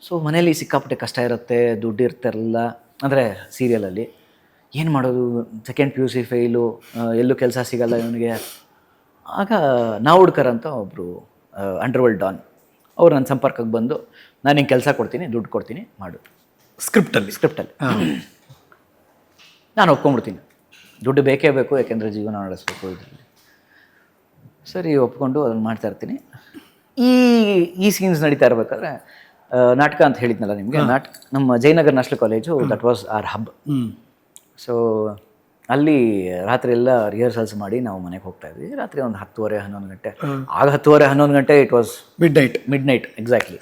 So ಮನೇಲಿ ಸಿಕ್ಕಾಪಟ್ಟೆ ಕಷ್ಟ ಇರುತ್ತೆ, ದುಡ್ಡು ಇರ್ತಿರಲಿಲ್ಲ ಅಂದರೆ ಸೀರಿಯಲಲ್ಲಿ. ಏನು ಮಾಡೋದು, second P U C fail, ಎಲ್ಲೂ ಕೆಲಸ ಸಿಗಲ್ಲ ಇವನಿಗೆ. ಆಗ ನಾವು ಹುಡ್ಕರ್ ಅಂತ ಒಬ್ಬರು ಅಂಡರ್ವರ್ಲ್ಡ್ ಡಾನ್ ಅವ್ರು ನನ್ನ ಸಂಪರ್ಕಕ್ಕೆ ಬಂದು, ನಾನು ಹಿಂಗೆ ಕೆಲಸ ಕೊಡ್ತೀನಿ, ದುಡ್ಡು ಕೊಡ್ತೀನಿ, ಮಾಡು. ಸ್ಕ್ರಿಪ್ಟಲ್ಲಿ ನಾನು ಒಪ್ಕೊಂಡ್ಬಿಡ್ತೀನಿ. ದುಡ್ಡು ಬೇಕೇ ಬೇಕು, ಯಾಕೆಂದರೆ ಜೀವನ ನಡೆಸಬೇಕು ಇದರಲ್ಲಿ. ಸರಿ ಒಪ್ಕೊಂಡು ಅದನ್ನು ಮಾಡ್ತಾಯಿರ್ತೀನಿ. ಈ ಸೀನ್ಸ್ ನಡೀತಾ ಇರಬೇಕಾದ್ರೆ ನಾಟಕ ಅಂತ ಹೇಳಿದ್ನಲ್ಲ ನಿಮಗೆ, ನಮ್ಮ Jayanagar national college that was our hub. So ಅಲ್ಲಿ ರಾತ್ರಿ ಎಲ್ಲ ರಿಹರ್ಸಲ್ಸ್ ಮಾಡಿ ನಾವು ಮನೆಗೆ ಹೋಗ್ತಾ ಇದ್ವಿ. ರಾತ್ರಿ ಒಂದು 10:30-11 ಗಂಟೆ. ಆಗ 10:30-11 ಗಂಟೆ it was mid night exactly.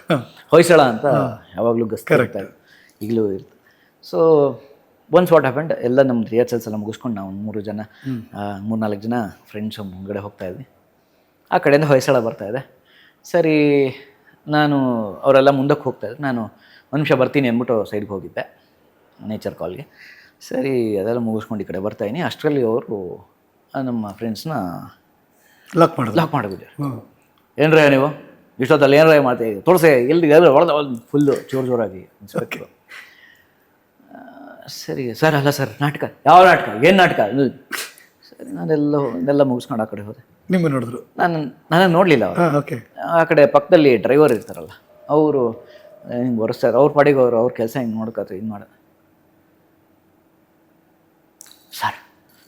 Hoysala ಅಂತ ಯಾವಾಗಲೂ ಇರ್ತಾ ಇತ್ತು, ಈಗಲೂ ಇರುತ್ತೆ. ಸೊ ಒನ್ಸ್ ವಾಟ್ ಹ್ಯಾಪೆಂಡ್, ಎಲ್ಲ ನಮ್ಮ ರಿಹರ್ಸಲ್ಸ್ ಎಲ್ಲ ಮುಗಿಸ್ಕೊಂಡು ನಾವು 3-4 ಜನ ಫ್ರೆಂಡ್ಸು ಮುಂಗಡೆ ಹೋಗ್ತಾ ಇದ್ವಿ. ಆ ಕಡೆಯಿಂದ ಹೊಯ್ಸಳ ಬರ್ತಾಯಿದೆ. ಸರಿ ನಾನು ಅವರೆಲ್ಲ ಮುಂದಕ್ಕೆ ಹೋಗ್ತಾಯಿದ್ರು, ನಾನು ಒಂದು ನಿಮಿಷ ಬರ್ತೀನಿ ಅಂದ್ಬಿಟ್ಟು ಸೈಡ್ಗೆ ಹೋಗಿದ್ದೆ ನೇಚರ್ ಕಾಲ್ಗೆ. ಸರಿ ಅದೆಲ್ಲ ಮುಗಿಸ್ಕೊಂಡು ಈ ಕಡೆ ಬರ್ತಾಯಿನಿ. ಅಷ್ಟರಲ್ಲಿ ಅವರು ನಮ್ಮ ಫ್ರೆಂಡ್ಸ್ನ ಲಾಕ್ ಮಾಡಿಬಿಟ್ಟು, ಏನ್ರೇ ನೀವು ಇಷ್ಟೊತ್ತಲ್ಲಿ ಏನ್ರೇ ಮಾಡ್ತೀವಿ, ತೋರಿಸೆ ಎಲ್ಲಿ ಎಲ್ಲ ಹೊಡೆದ ಫುಲ್ಲು ಜೋರಾಗಿ ಇನ್ಸ್ಪೆಕ್ಟ್ರು. ಸರಿ ಸರ್, ಅಲ್ಲ ಸರ್, ನಾಟಕ ಯಾವ ನಾಟಕ, ಏನು ನಾಟಕ? ಸರಿ ನಾನೆಲ್ಲ ಮುಗಿಸ್ಕೊಂಡು ಆ ಕಡೆ ಹೋದೆ. ನಿಮ್ಮ ನೋಡಿದ್ರು? ನಾನು ನೋಡಲಿಲ್ಲ. ಆ ಕಡೆ ಪಕ್ಕದಲ್ಲಿ ಡ್ರೈವರ್ ಇರ್ತಾರಲ್ಲ ಅವರು ಹಿಂಗೆ ಒರೆಸ್ತಾರೆ, ಅವ್ರ ಪಾಡಿಗೆ ಅವ್ರ ಕೆಲಸ ಹಿಂಗೆ ನೋಡ್ಕೊತಾರೆ, ಹಿಂಗೆ ಮಾಡೋದು.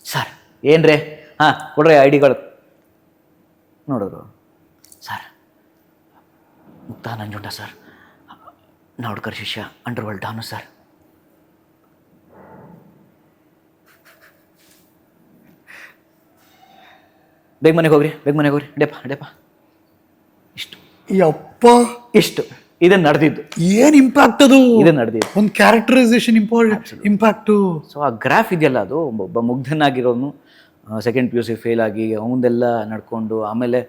ಸರ್ ಏನ್ರೇ, ಹಾಂ ಕೊಡ್ರಿ ID ಗಳು. ನೋಡಿದ್ರು, ಸರ್ ಮುಕ್ತಾ ನಂಜುಂಡ ಸರ್, ನಾವ್ಡ್ಕರ್ ಶಿಷ್ಯ, ಅಂಡರ್ವರ್ಲ್ಡ್ ಡಾನು ಸರ್. ಬೇಗ ಮನೆಗೆ ಹೋಗ್ರಿ ಡೆಪ. ಇಷ್ಟು ಇದನ್ನು ನಡೆದಿದ್ದು. ಏನು ಇಂಪ್ಯಾಕ್ಟ್ ಅದು, ಇದನ್ನು ನಡೆದಿದ್ದು ಒಂದು ಕ್ಯಾರೆಕ್ಟರೈಸೇಷನ್ ಇಂಪ್ಯಾಕ್ಟು. ಸೊ ಆ ಗ್ರಾಫ್ ಇದೆಯಲ್ಲ, ಅದು ಒಬ್ಬ ಮುಗ್ಧನಾಗಿರೋನು ಸೆಕೆಂಡ್ PUC ಫೇಲ್ ಆಗಿ ಅವನದೆಲ್ಲ ನಡ್ಕೊಂಡು, ಆಮೇಲೆ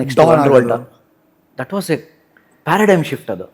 next underworld, that was A paradigm shift ಅದು.